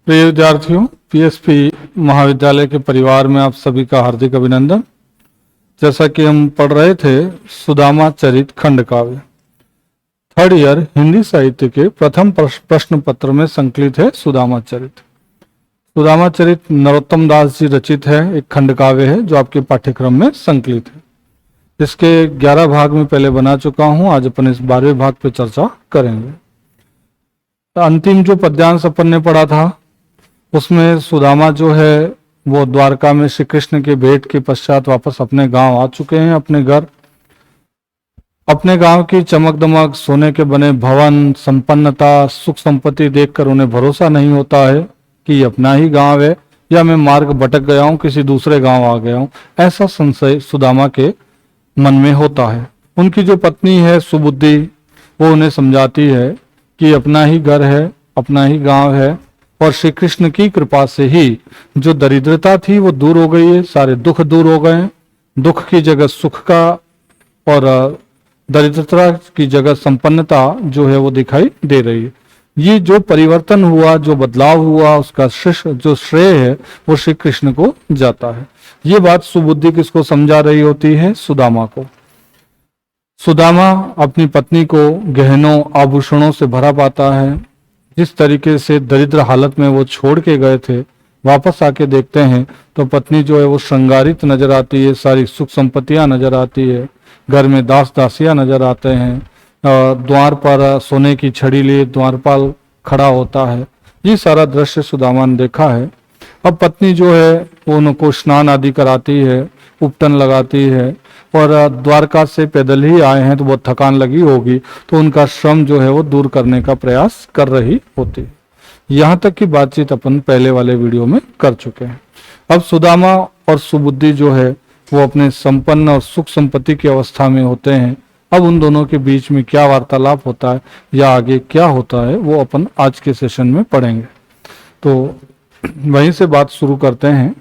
प्रिय विद्यार्थियों, पीएसपी महाविद्यालय के परिवार में आप सभी का हार्दिक अभिनंदन। जैसा कि हम पढ़ रहे थे सुदामा चरित खंड काव्य, थर्ड ईयर हिंदी साहित्य के प्रथम प्रश्न पत्र में संकलित है सुदामा चरित। सुदामा चरित नरोत्तम दास जी रचित है, एक खंड काव्य है जो आपके पाठ्यक्रम में संकलित है। इसके 11 भाग में पहले बना चुका हूं, आज अपन इस 12वें भाग पे चर्चा करेंगे। अंतिम जो पद्यांश अपन ने पढ़ा था उसमें सुदामा जो है वो द्वारका में श्री कृष्ण के भेंट के पश्चात वापस अपने गांव आ चुके हैं। अपने घर, अपने गांव की चमक दमक, सोने के बने भवन, संपन्नता, सुख संपत्ति देखकर उन्हें भरोसा नहीं होता है कि ये अपना ही गांव है या मैं मार्ग भटक गया हूं, किसी दूसरे गांव आ गया हूं। ऐसा संशय सुदामा के मन में होता है। उनकी जो पत्नी है सुबुद्धि, वो उन्हें समझाती है कि अपना ही घर है, अपना ही गांव है और श्री कृष्ण की कृपा से ही जो दरिद्रता थी वो दूर हो गई है, सारे दुख दूर हो गए हैं। दुख की जगह सुख का और दरिद्रता की जगह संपन्नता जो है वो दिखाई दे रही है। ये जो परिवर्तन हुआ, जो बदलाव हुआ, उसका जो श्रेय है वो श्री कृष्ण को जाता है। ये बात सुबुद्धि किसको समझा रही होती है? सुदामा को। सुदामा अपनी पत्नी को गहनों आभूषणों से भरा पाता है। जिस तरीके से दरिद्र हालत में वो छोड़ के गए थे, वापस आके देखते हैं तो पत्नी जो है वो श्रृंगारित नजर आती है, सारी सुख संपत्तियां नजर आती है, घर में दास दासियां नजर आते हैं, द्वार पर सोने की छड़ी लिए द्वारपाल खड़ा होता है। ये सारा दृश्य सुदामा ने देखा है। अब पत्नी जो है वो उनको स्नान आदि कराती है, उपटन लगाती है और द्वारका से पैदल ही आए हैं तो बहुत थकान लगी होगी, तो उनका श्रम जो है वो दूर करने का प्रयास कर रही होती है। यहाँ तक की बातचीत अपन पहले वाले वीडियो में कर चुके हैं। अब सुदामा और सुबुद्धि जो है वो अपने संपन्न और सुख संपत्ति की अवस्था में होते हैं। अब उन दोनों के बीच में क्या वार्तालाप होता है या आगे क्या होता है वो अपन आज के सेशन में पढ़ेंगे। तो वहीं से बात शुरू करते हैं।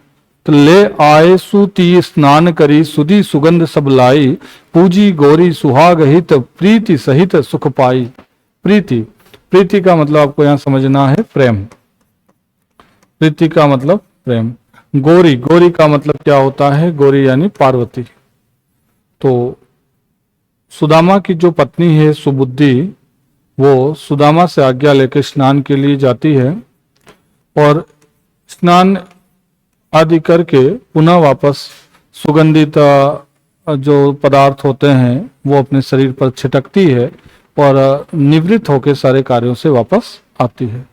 तो ले आए सुती स्नान करी, सुधी सुगंध सब लाई, पूजी गौरी सुहाग हित, प्रीति सहित सुख पाई। प्रीति, प्रीति का मतलब आपको यहां समझना है प्रेम। प्रीति का मतलब प्रेम। गौरी, गौरी का मतलब क्या होता है? गौरी यानी पार्वती। तो सुदामा की जो पत्नी है सुबुद्धि, वो सुदामा से आज्ञा लेकर स्नान के लिए जाती है और स्नान आदि करके पुनः वापस सुगंधित जो पदार्थ होते हैं वो अपने शरीर पर छिटकती है और निवृत्त होकर सारे कार्यों से वापस आती है।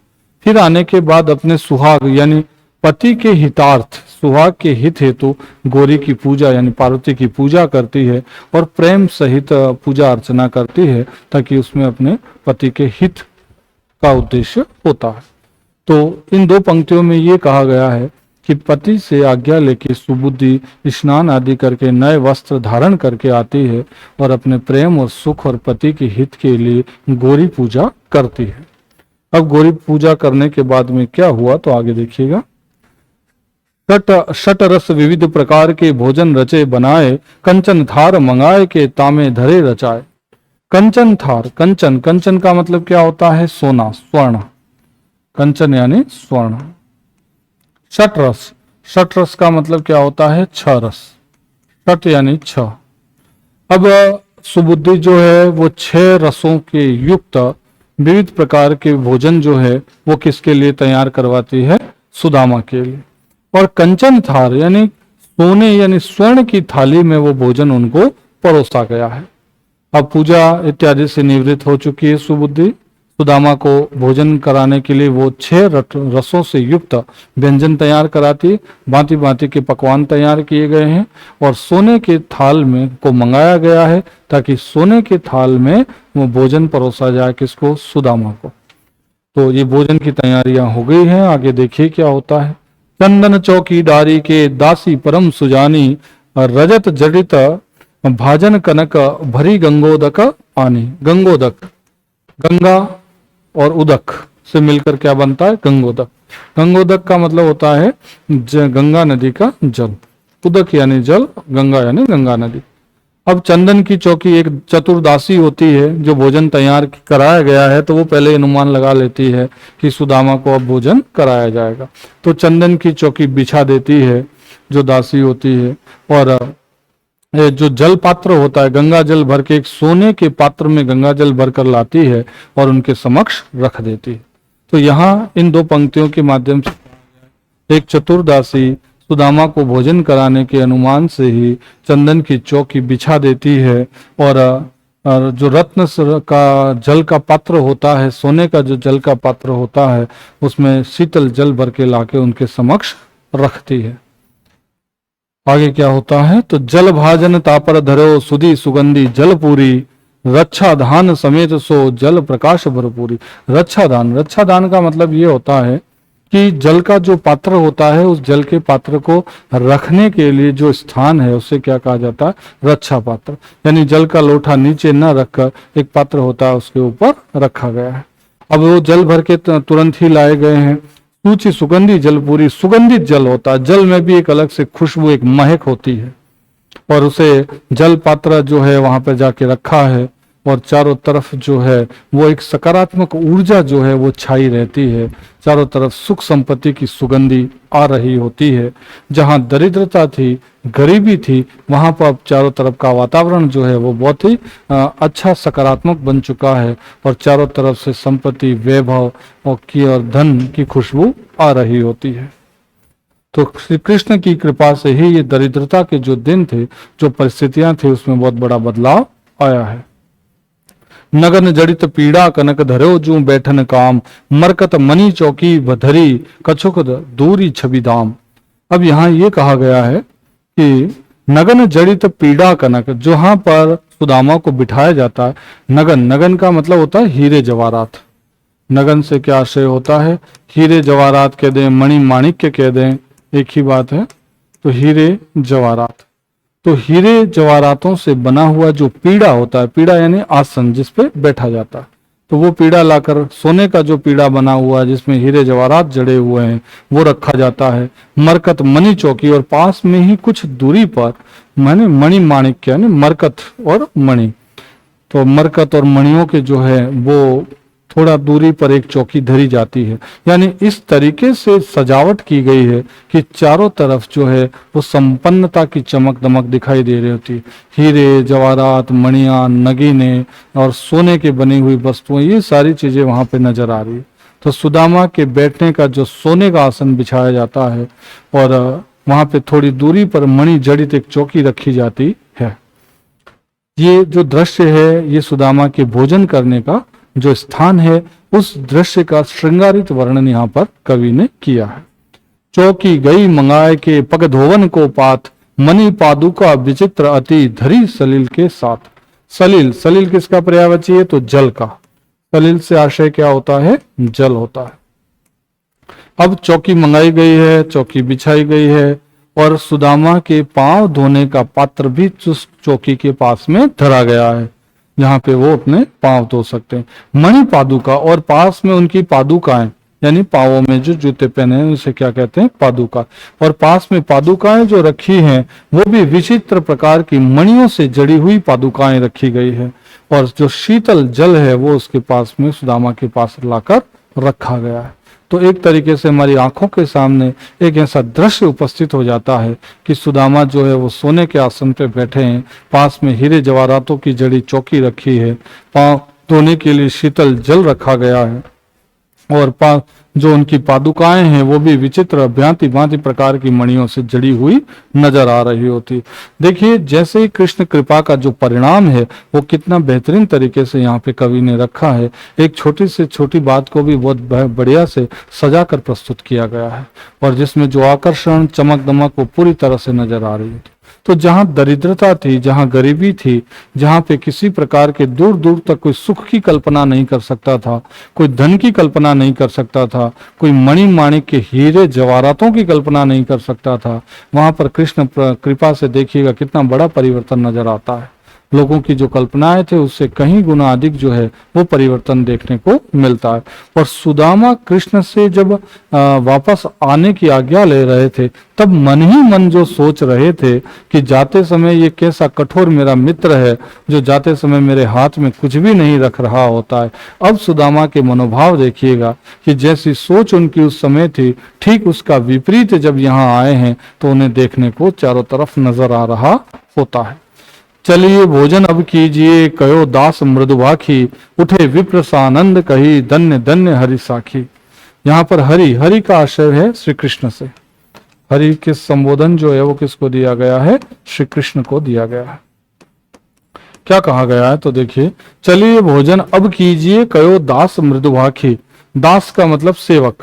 फिर आने के बाद अपने सुहाग यानी पति के हितार्थ, सुहाग के हित हेतु गौरी की पूजा यानी पार्वती की पूजा करती है और प्रेम सहित पूजा अर्चना करती है ताकि उसमें अपने पति के हित का उद्देश्य होता है। तो इन दो पंक्तियों में ये कहा गया है कि पति से आज्ञा लेके सुबुद्धि स्नान आदि करके नए वस्त्र धारण करके आती है और अपने प्रेम और सुख और पति के हित के लिए गौरी पूजा करती है। अब गौरी पूजा करने के बाद में क्या हुआ तो आगे देखिएगा। शट रस विविध प्रकार के भोजन रचे बनाए, कंचन थार मंगाए के तामे धरे रचाए। कंचन थार, कंचन, कंचन का मतलब क्या होता है? सोना, स्वर्ण। कंचन यानी स्वर्ण। शट रस, शट रस का मतलब क्या होता है? 6 रस। शट यानी 6। अब सुबुद्धि जो है वो 6 रसों के युक्त विविध प्रकार के भोजन जो है वो किसके लिए तैयार करवाती है? सुदामा के लिए। और कंचन थार यानी सोने यानी स्वर्ण की थाली में वो भोजन उनको परोसा गया है। अब पूजा इत्यादि से निवृत्त हो चुकी है सुबुद्धि। सुदामा को भोजन कराने के लिए वो 6 रसों से युक्त व्यंजन तैयार कराती, भांति भांति के पकवान तैयार किए गए हैं और सोने के थाल में को मंगाया गया है ताकि सोने के थाल में वो भोजन परोसा जाए। किसको? सुदामा को। तो ये भोजन की तैयारियां हो गई हैं। आगे देखिए क्या होता है। चंदन चौकी डारी के दासी परम सुजानी, रजत जड़ित भाजन कनक भरी गंगोदक आनी। गंगोदक, गंगा और उदक से मिलकर क्या बनता है? गंगोदक। गंगोदक का मतलब होता है गंगा नदी का जल। उदक यानी जल, गंगा यानी गंगा नदी। अब चंदन की चौकी एक चतुर्दासी होती है जो भोजन तैयार कराया गया है, तो वो पहले अनुमान लगा लेती है कि सुदामा को अब भोजन कराया जाएगा, तो चंदन की चौकी बिछा देती है जो दासी होती है, और ये जो जल पात्र होता है, गंगा जल भर के एक सोने के पात्र में गंगा जल भरकर लाती है और उनके समक्ष रख देती है। तो यहाँ इन दो पंक्तियों के माध्यम से एक चतुर्दासी सुदामा को भोजन कराने के अनुमान से ही चंदन की चौकी बिछा देती है, और जो रत्न का जल का पात्र होता है, सोने का जो जल का पात्र होता है, उसमें शीतल जल भर के लाके उनके समक्ष रखती है। आगे क्या होता है, तो जल भाजन तापर धरो सुधी सुगंधी जल पूरी, रक्षा धान समेत सो जल प्रकाश भरपूरी। रक्षा दान का मतलब ये होता है कि जल का जो पात्र होता है, उस जल के पात्र को रखने के लिए जो स्थान है उसे क्या कहा जाता है, रक्षा पात्र। यानी जल का लोटा नीचे न रखकर एक पात्र होता है उसके ऊपर रखा गया है। अब वो जल भर के तुरंत ही लाए गए हैं। सूची सुगंधी जल पूरी, सुगंधित जल होता है, जल में भी एक अलग से खुशबू, एक महक होती है, और उसे जल पात्र जो है वहां पर जाके रखा है, और चारों तरफ जो है वो एक सकारात्मक ऊर्जा जो है वो छाई रहती है। चारों तरफ सुख संपत्ति की सुगंधी आ रही होती है। जहां दरिद्रता थी, गरीबी थी, वहां पर अब चारों तरफ का वातावरण जो है वो बहुत ही अच्छा सकारात्मक बन चुका है, और चारों तरफ से संपत्ति, वैभव और धन की खुशबू आ रही होती है। तो श्री कृष्ण की कृपा से ही ये दरिद्रता के जो दिन थे, जो परिस्थितियां थी, उसमें बहुत बड़ा बदलाव आया है। नगन जड़ित पीड़ा कनक धरो जू बैठन काम, मरकत मनी चौकी बधरी कछुक दूरी छवि दाम। अब यहाँ ये कहा गया है कि नगन जड़ित पीड़ा कनक, जहां पर सुदामा को बिठाया जाता है, नगन का मतलब होता है हीरे जवाहरात। नगन से क्या आशय होता है, हीरे जवाहरात कह दें, मणि माणिक्य कह दें, एक ही बात है। तो हीरे जवाहरात, तो हीरे जवाहरातों से बना हुआ जो पीड़ा होता है, पीड़ा यानी आसन जिसपे बैठा जाता है, तो वो पीड़ा लाकर सोने का जो पीड़ा बना हुआ है जिसमें हीरे जवाहरात जड़े हुए हैं वो रखा जाता है। मरकत मणि चौकी, और पास में ही कुछ दूरी पर माने मणि माणिक्य यानी मरकत और मणि, तो मरकत और मणियों के जो है वो थोड़ा दूरी पर एक चौकी धरी जाती है। यानी इस तरीके से सजावट की गई है कि चारों तरफ जो है वो संपन्नता की चमक दमक दिखाई दे रही होती है। हीरे जवाहरात, मणियां, नगीने और सोने के बनी हुई वस्तुएं, ये सारी चीजें वहां पे नजर आ रही है। तो सुदामा के बैठने का जो सोने का आसन बिछाया जाता है, और वहां पे थोड़ी दूरी पर मणि जड़ित एक चौकी रखी जाती है। ये जो दृश्य है, ये सुदामा के भोजन करने का जो स्थान है, उस दृश्य का श्रृंगारित वर्णन यहाँ पर कवि ने किया है। चौकी गई मंगाए के पग धोवन को पात, मणि पादुका विचित्र अति धरी सलील के साथ। सलील किसका पर्यायवाची है, तो जल का। सलील से आशय क्या होता है, जल होता है। अब चौकी मंगाई गई है, चौकी बिछाई गई है, और सुदामा के पांव धोने का पात्र भी उस चौकी के पास में धरा गया है, जहां पे वो अपने पांव धो सकते हैं। मणि पादुका, और पास में उनकी पादुकाएं, यानी पांवों में जो जूते पहने हैं उसे क्या कहते हैं, पादुका। और पास में पादुकाएं जो रखी हैं वो भी विचित्र प्रकार की मणियों से जड़ी हुई पादुकाएं रखी गई है, और जो शीतल जल है वो उसके पास में सुदामा के पास लाकर रखा गया है। तो एक तरीके से हमारी आंखों के सामने एक ऐसा दृश्य उपस्थित हो जाता है कि सुदामा जो है वो सोने के आसन पे बैठे हैं, पास में हीरे जवाहरातों की जड़ी चौकी रखी है, पांव धोने के लिए शीतल जल रखा गया है, और जो उनकी पादुकाएं हैं वो भी विचित्र भांति भांति प्रकार की मणियों से जड़ी हुई नजर आ रही होती। देखिए जैसे ही कृष्ण कृपा का जो परिणाम है वो कितना बेहतरीन तरीके से यहाँ पे कवि ने रखा है। एक छोटी से छोटी बात को भी बहुत बढ़िया से सजा कर प्रस्तुत किया गया है, और जिसमें जो आकर्षण, चमक दमक वो पूरी तरह से नजर आ रही है। तो जहां दरिद्रता थी, जहां गरीबी थी, जहां पे किसी प्रकार के दूर दूर तक कोई सुख की कल्पना नहीं कर सकता था, कोई धन की कल्पना नहीं कर सकता था, कोई मणि माणिक के हीरे जवाहरातों की कल्पना नहीं कर सकता था, वहां पर कृष्ण कृपा से देखिएगा कितना बड़ा परिवर्तन नजर आता है। लोगों की जो कल्पनाएं थे उससे कहीं गुना अधिक जो है वो परिवर्तन देखने को मिलता है। और सुदामा कृष्ण से जब वापस आने की आज्ञा ले रहे थे तब मन ही मन जो सोच रहे थे कि जाते समय ये कैसा कठोर मेरा मित्र है जो जाते समय मेरे हाथ में कुछ भी नहीं रख रहा होता है। अब सुदामा के मनोभाव देखिएगा कि जैसी सोच उनकी उस समय थी ठीक उसका विपरीत जब यहाँ आए हैं तो उन्हें देखने को चारों तरफ नजर आ रहा होता है। चलिए भोजन अब कीजिए कयो दास मृदुभाखी, उठे विप्र सानंद कही धन्य धन्य हरि साखी। यहाँ पर हरि, हरि का आशय है श्री कृष्ण से। हरि के संबोधन जो है वो किसको दिया गया है? श्री कृष्ण को दिया गया है। क्या कहा गया है तो देखिए, चलिए भोजन अब कीजिए कयो दास मृदुभाखी। दास का मतलब सेवक,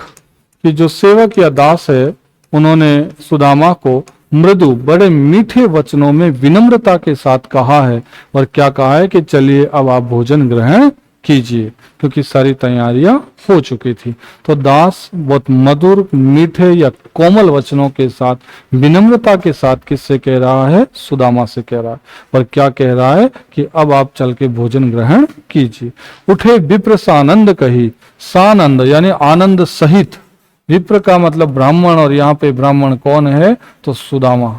कि जो सेवक या दास है उन्होंने सुदामा को मृदु बड़े मीठे वचनों में विनम्रता के साथ कहा है। और क्या कहा है कि चलिए अब आप भोजन ग्रहण कीजिए, क्योंकि सारी तैयारियां हो चुकी थी। तो दास बहुत मधुर मीठे या कोमल वचनों के साथ विनम्रता के साथ किससे कह रहा है? सुदामा से कह रहा है। और क्या कह रहा है कि अब आप चल के भोजन ग्रहण कीजिए। उठे विप्र सानंद कही, सानंद यानी आनंद सहित। विप्र का मतलब ब्राह्मण, और यहाँ पे ब्राह्मण कौन है? तो सुदामा।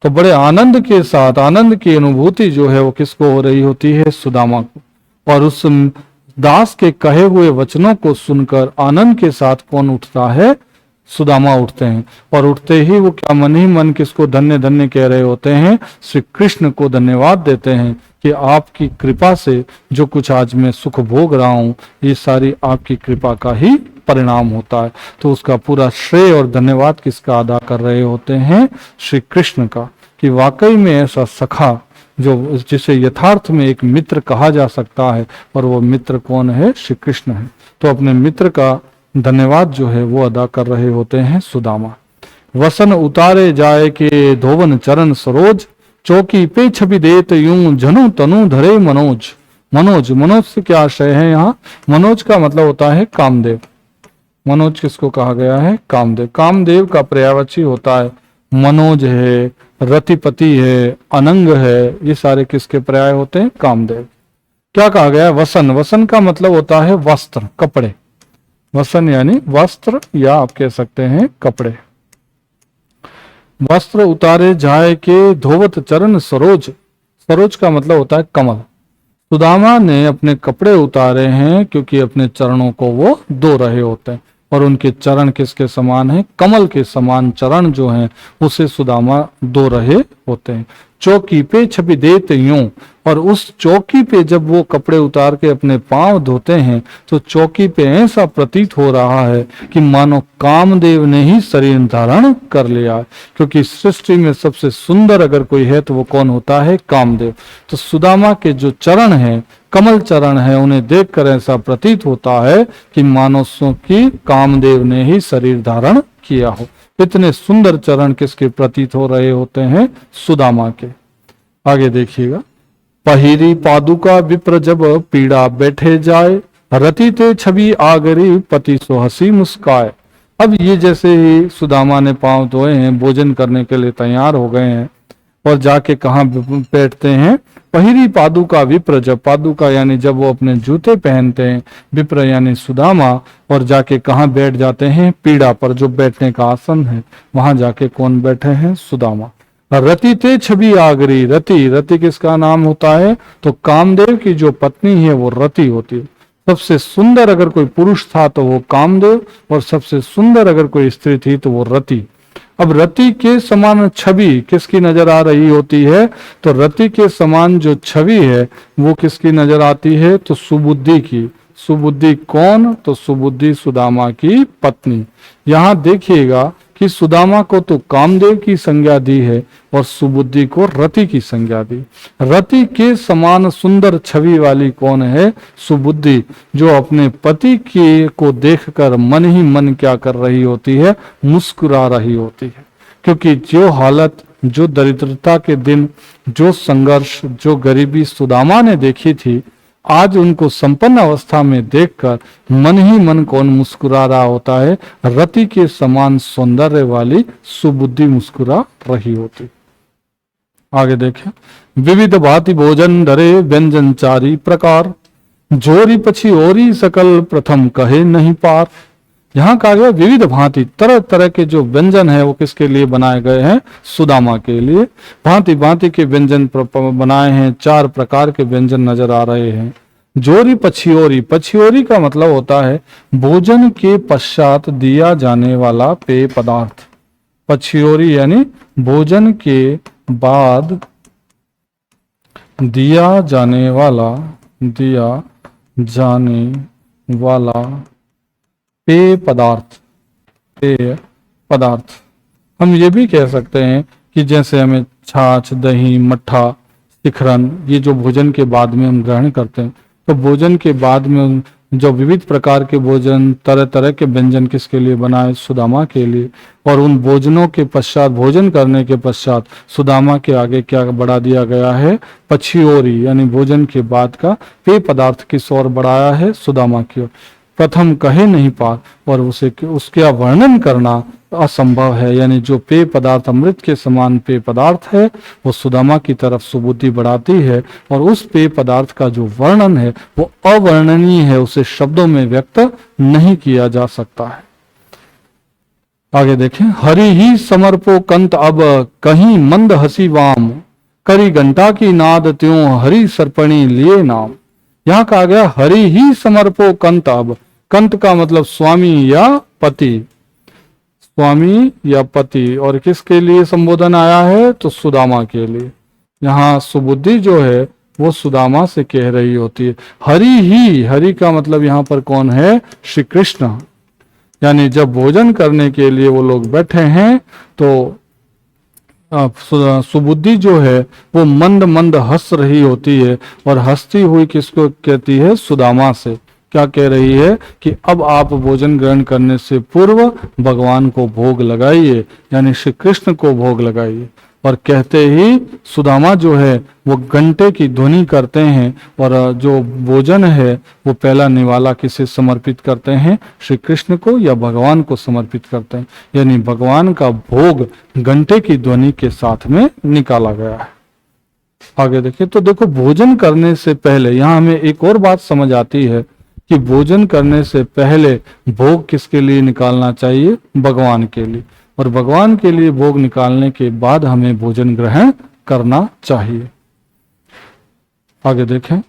तो बड़े आनंद के साथ, आनंद की अनुभूति जो है वो किसको हो रही होती है? सुदामा को। और उस दास के कहे हुए वचनों को सुनकर आनंद के साथ कौन उठता है? सुदामा उठते हैं। और उठते ही वो क्या मन ही मन किसको धन्य धन्य कह रहे होते हैं? श्री कृष्ण को धन्यवाद देते हैं कि आपकी कृपा से जो कुछ आज मैं सुख भोग रहा हूं ये सारी आपकी कृपा का ही परिणाम होता है। तो उसका पूरा श्रेय और धन्यवाद किसका अदा कर रहे होते हैं? श्री कृष्ण का। कि वाकई में ऐसा सखा जो जिसे यथार्थ में एक मित्र कहा जा सकता है, और वो मित्र कौन है? श्री कृष्ण है। तो अपने मित्र का धन्यवाद जो है वो अदा कर रहे होते हैं सुदामा। वसन उतारे जाए के धोवन चरण सरोज, चौकी पे छवि देत यूं जनु तनु धरे मनोज। मनोज, मनोज से क्या आशय है यहाँ? मनोज का मतलब होता है कामदेव। मनोज किसको कहा गया है? कामदेव। कामदेव का पर्यायवाची होता है मनोज है, रतिपति है, अनंग है, ये सारे किसके पर्याय होते हैं? कामदेव। क्या कहा गया है? वसन। वसन का मतलब होता है वस्त्र, कपड़े। वसन यानी वस्त्र, या आप कह सकते हैं कपड़े। वस्त्र उतारे जाए के धोवत चरण सरोज। सरोज का मतलब होता है कमल। सुदामा ने अपने कपड़े उतारे हैं क्योंकि अपने चरणों को वो धो रहे होते हैं। और उनके चरण किसके समान है? कमल के समान चरण जो हैं उसे सुदामा धो रहे होते हैं। चौकी पे छवि देते यूं, और उस चौकी पे जब वो कपड़े उतार के अपने पांव धोते हैं तो चौकी पे ऐसा प्रतीत हो रहा है कि मानो कामदेव ने ही शरीर धारण कर लिया है। क्योंकि सृष्टि में सबसे सुंदर अगर कोई है तो वो कौन होता है? कामदेव। तो सुदामा के जो चरण हैं, कमल चरण है, उन्हें देखकर ऐसा प्रतीत होता है कि मानो की कामदेव ने ही शरीर धारण किया हो। इतने सुंदर चरण किसके प्रतीत हो रहे होते हैं? सुदामा के। आगे देखिएगा, पहिरी पादुका विप्र जब पीड़ा बैठे जाए, रति ते छवि आगरी पति सो हंसी मुस्काए। अब ये जैसे ही सुदामा ने पांव धोए हैं, भोजन करने के लिए तैयार हो गए हैं, और जाके कहाँ बैठते हैं? पहिरी पादुका विप्र जब, पादुका यानी जब वो अपने जूते पहनते हैं, विप्र यानी सुदामा, और जाके कहाँ बैठ जाते हैं? पीड़ा पर, जो बैठने का आसन है वहां जाके कौन बैठे हैं? सुदामा। रति ते छवि आगरी। रति, रति किसका नाम होता है? तो कामदेव की जो पत्नी है वो रति होती है। सबसे सुंदर अगर कोई पुरुष था तो वो कामदेव, और सबसे सुंदर अगर कोई स्त्री थी तो वो रति। अब रति के समान छवि किसकी नजर आ रही होती है? तो रति के समान जो छवि है वो किसकी नजर आती है? तो सुबुद्धि की। सुबुद्धि कौन? तो सुबुद्धि सुदामा की पत्नी। यहाँ देखिएगा कि सुदामा को तो कामदेव की संज्ञा दी है और सुबुद्धि को रति की संज्ञा दी। रति के समान सुंदर छवि वाली कौन है? सुबुद्धि, जो अपने पति के को देखकर मन ही मन क्या कर रही होती है? मुस्कुरा रही होती है। क्योंकि जो हालत, जो दरिद्रता के दिन, जो संघर्ष, जो गरीबी सुदामा ने देखी थी, आज उनको संपन्न अवस्था में देखकर मन ही मन कौन मुस्कुरा रहा होता है? रति के समान सौंदर्य वाली सुबुद्धि मुस्कुरा रही होती। आगे देखें, विविध भांति भोजन धरे व्यंजन चारी प्रकार, जोरी पछी ओरी सकल प्रथम कहे नहीं पार। यहाँ कहा गया विविध भांति, तरह तरह के जो व्यंजन है वो किसके लिए बनाए गए हैं, सुदामा के लिए। भांति भांति के व्यंजन बनाए हैं, 4 प्रकार के व्यंजन नजर आ रहे हैं। जोरी पछियोरी, पछियोरी का मतलब होता है भोजन के पश्चात दिया जाने वाला पेय पदार्थ। पछियोरी यानी भोजन के बाद दिया जाने वाला पेय पदार्थ। हम ये भी कह सकते हैं कि जैसे हमें छाछ, दही, मट्ठा, शिखरन, ये जो भोजन के बाद में हम ग्रहण करते हैं, तो भोजन के बाद में जो विविध प्रकार के भोजन, तरह तरह के व्यंजन किसके लिए बनाए, सुदामा के लिए। और उन भोजनों के पश्चात, भोजन करने के पश्चात सुदामा के आगे क्या बढ़ा दिया गया है, पछियोरी यानी भोजन के बाद का पेय पदार्थ किस ओर बढ़ाया है, सुदामा की ओर। प्रथम कहे नहीं पार, और उसका वर्णन करना असंभव है, यानी जो पेय पदार्थ अमृत के समान पेय पदार्थ है वो सुदामा की तरफ सुबुद्धि बढ़ाती है, और उस पेय पदार्थ का जो वर्णन है वो अवर्णनीय है, उसे शब्दों में व्यक्त नहीं किया जा सकता है। आगे देखें, हरि ही समर्पो कंत अब कहीं मंद हसी वाम, करी घंटा की नाद त्यों हरि सर्पणी लिए नाम। यहाँ कहा गया हरि ही समर्पो कंत अब। कंत का मतलब स्वामी या पति, स्वामी या पति, और किसके लिए संबोधन आया है, तो सुदामा के लिए। यहाँ सुबुद्धि जो है वो सुदामा से कह रही होती है। हरि ही, हरि का मतलब यहाँ पर कौन है, श्री कृष्ण। यानी जब भोजन करने के लिए वो लोग बैठे हैं तो सुबुद्धि जो है वो मंद मंद हंस रही होती है, और हंसती हुई किसको कहती है, सुदामा से। क्या कह रही है कि अब आप भोजन ग्रहण करने से पूर्व भगवान को भोग लगाइए, यानी श्री कृष्ण को भोग लगाइए। और कहते ही सुदामा जो है वो घंटे की ध्वनि करते हैं, और जो भोजन है वो पहला निवाला किसे समर्पित करते हैं, श्री कृष्ण को या भगवान को समर्पित करते हैं। यानी भगवान का भोग घंटे की ध्वनि के साथ में निकाला गया है। आगे देखिए, तो देखो भोजन करने से पहले यहाँ हमें एक और बात समझ आती है कि भोजन करने से पहले भोग किसके लिए निकालना चाहिए, भगवान के लिए। और भगवान के लिए भोग निकालने के बाद हमें भोजन ग्रहण करना चाहिए। आगे देखें,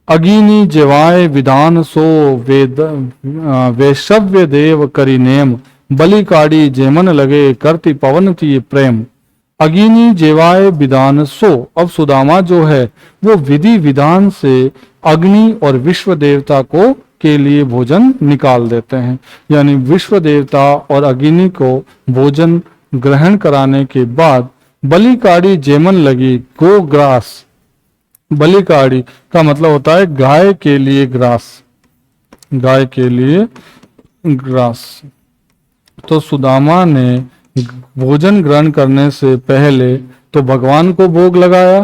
अगिनी जेवाय विधान सो वेद वैशव्य देव करी नेम, बलि काड़ी जेमन लगे करती पवनती प्रेम। अगिनी जेवाय विधान सो, अब सुदामा जो है वो विधि विधान से अग्नि और विश्व देवता को के लिए भोजन निकाल देते हैं। यानी विश्व देवता और अग्नि को भोजन ग्रहण कराने के बाद बलि काड़ी जेमन लगी, गो ग्रास। बलि काड़ी का मतलब होता है गाय के लिए ग्रास, गाय के लिए ग्रास। तो सुदामा ने भोजन ग्रहण करने से पहले तो भगवान को भोग लगाया,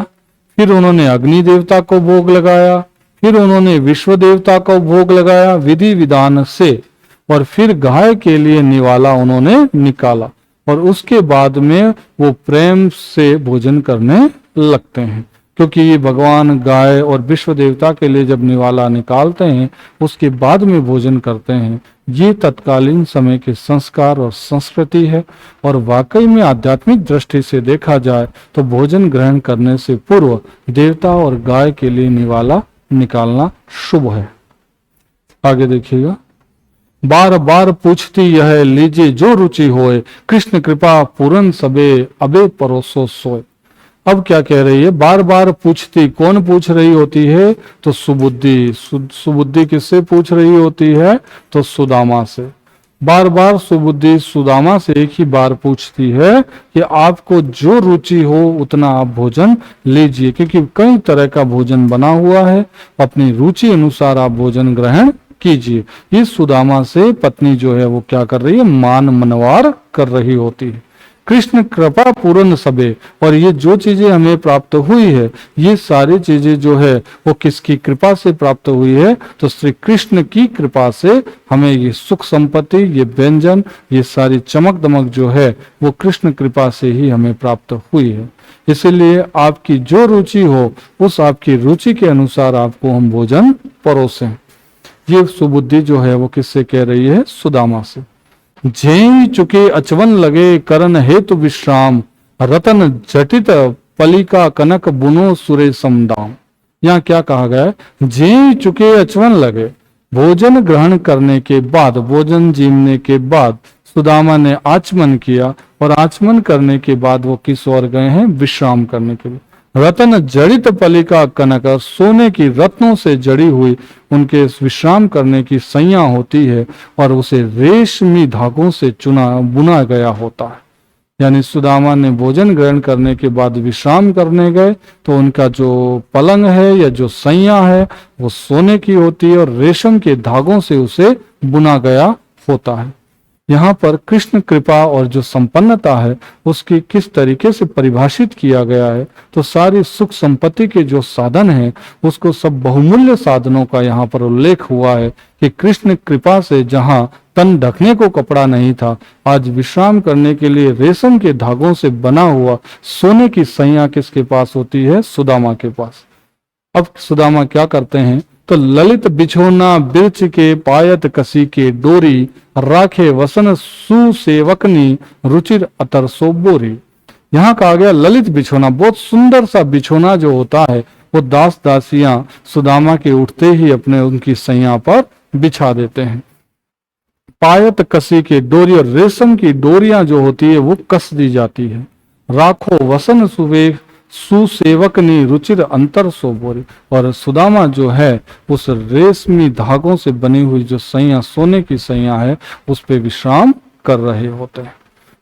फिर उन्होंने अग्नि देवता को भोग लगाया, फिर उन्होंने विश्व देवता को भोग लगाया विधि विधान से, और फिर गाय के लिए निवाला उन्होंने निकाला, और उसके बाद में वो प्रेम से भोजन करने लगते हैं। क्योंकि ये भगवान गाय और विश्व देवता के लिए जब निवाला निकालते हैं उसके बाद में भोजन करते हैं, ये तत्कालीन समय के संस्कार और संस्कृति है। और वाकई में आध्यात्मिक दृष्टि से देखा जाए तो भोजन ग्रहण करने से पूर्व देवता और गाय के लिए निवाला निकालना शुभ है। आगे देखिएगा, बार बार पूछती यह लीजिए जो रुचि होए, कृष्ण कृपा पूरन सबे अबे परोसो सोए। अब क्या कह रही है, बार बार पूछती, कौन पूछ रही होती है, तो सुबुद्धि। सुबुद्धि किससे पूछ रही होती है, तो सुदामा से। बार बार सुबुद्धि सुदामा से एक ही बार पूछती है कि आपको जो रुचि हो उतना आप भोजन लीजिए, क्योंकि कई तरह का भोजन बना हुआ है, अपनी रुचि अनुसार आप भोजन ग्रहण कीजिए। इस सुदामा से पत्नी जो है वो क्या कर रही है, मान मनवार कर रही होती है। कृष्ण कृपा पूर्ण सबे। और ये जो चीजें हमें प्राप्त हुई है, ये सारी चीजें जो है वो किसकी कृपा से प्राप्त हुई है? तो श्री कृष्ण की कृपा से हमें ये सुख संपत्ति, ये व्यंजन, ये सारी चमक दमक जो है वो कृष्ण कृपा से ही हमें प्राप्त हुई है। इसीलिए आपकी जो रुचि हो, उस आपकी रुचि के अनुसार आपको हम भोजन परोसें। ये सुबुद्धि जो है वो किससे कह रही है? सुदामा से। जेई चुके अचवन लगे करन हेतु विश्राम, रतन जटित पलिका कनक बुनो सुरे समदाम। यहाँ क्या कहा गया है? जेई चुके अचवन लगे, भोजन ग्रहण करने के बाद, भोजन जीमने के बाद सुदामा ने आचमन किया, और आचमन करने के बाद वो किस ओर गए हैं? विश्राम करने के लिए। रतन जड़ित पलिका कनक, सोने की रत्नों से जड़ी हुई उनके विश्राम करने की सैया होती है, और उसे रेशमी धागों से बुना गया होता है। यानी सुदामा ने भोजन ग्रहण करने के बाद विश्राम करने गए, तो उनका जो पलंग है या जो सैया है वो सोने की होती है, और रेशम के धागों से उसे बुना गया होता है। यहाँ पर कृष्ण कृपा और जो संपन्नता है उसकी किस तरीके से परिभाषित किया गया है? तो सारी सुख संपत्ति के जो साधन हैं उसको सब बहुमूल्य साधनों का यहाँ पर उल्लेख हुआ है कि कृष्ण कृपा से जहाँ तन ढकने को कपड़ा नहीं था, आज विश्राम करने के लिए रेशम के धागों से बना हुआ सोने की सैया किसके पास होती है? सुदामा के पास। अब सुदामा क्या करते हैं? तो ललित बिछोना बिरच के पायत कसी के डोरी, राखे वसन सुसेवकनी रुचिर अतर सोबोरी। यहाँ कहा गया ललित बिछोना, बहुत सुंदर सा बिछोना जो होता है वो दास दासियां सुदामा के उठते ही अपने उनकी सैया पर बिछा देते हैं। पायत कसी के डोरी, और रेशम की डोरियां जो होती है वो कस दी जाती है। राखो वसन सुसेवकनी रुचिर अंतर सोबोरी, और सुदामा जो है उस रेशमी धागों से बनी हुई जो सैया, सोने की सैया है, उस पे विश्राम कर रहे होते हैं।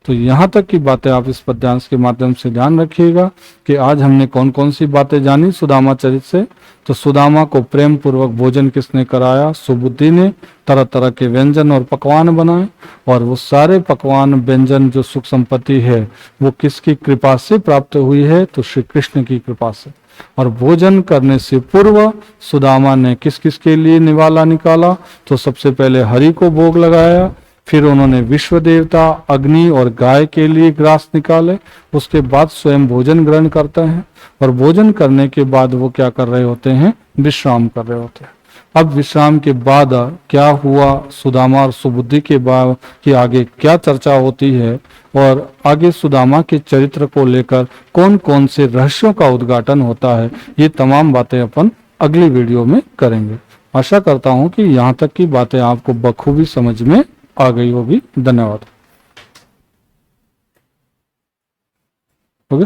तो यहाँ तक की बातें आप इस पद्यांश के माध्यम से ध्यान रखिएगा कि आज हमने कौन कौन सी बातें जानी सुदामा चरित से। तो सुदामा को प्रेम पूर्वक भोजन किसने कराया? सुबुद्धि ने। तरह तरह के व्यंजन और पकवान बनाए, और वो सारे पकवान व्यंजन जो सुख संपत्ति है वो किसकी कृपा से प्राप्त हुई है? तो श्री कृष्ण की कृपा से। और भोजन करने से पूर्व सुदामा ने किस किस के लिए निवाला निकाला? तो सबसे पहले हरि को भोग लगाया, फिर उन्होंने विश्व देवता, अग्नि और गाय के लिए ग्रास निकाले, उसके बाद स्वयं भोजन ग्रहण करते हैं, और भोजन करने के बाद वो क्या कर रहे होते हैं? विश्राम कर रहे होते हैं। अब विश्राम के बाद क्या हुआ सुदामा और सुबुद्धि के बाद कि आगे क्या चर्चा होती है, और आगे सुदामा के चरित्र को लेकर कौन कौन से रहस्यों का उद्घाटन होता है, ये तमाम बातें अपन अगली वीडियो में करेंगे। आशा करता हूं कि यहाँ तक की बातें आपको बखूबी समझ में आ गई होगी। धन्यवाद। ओके।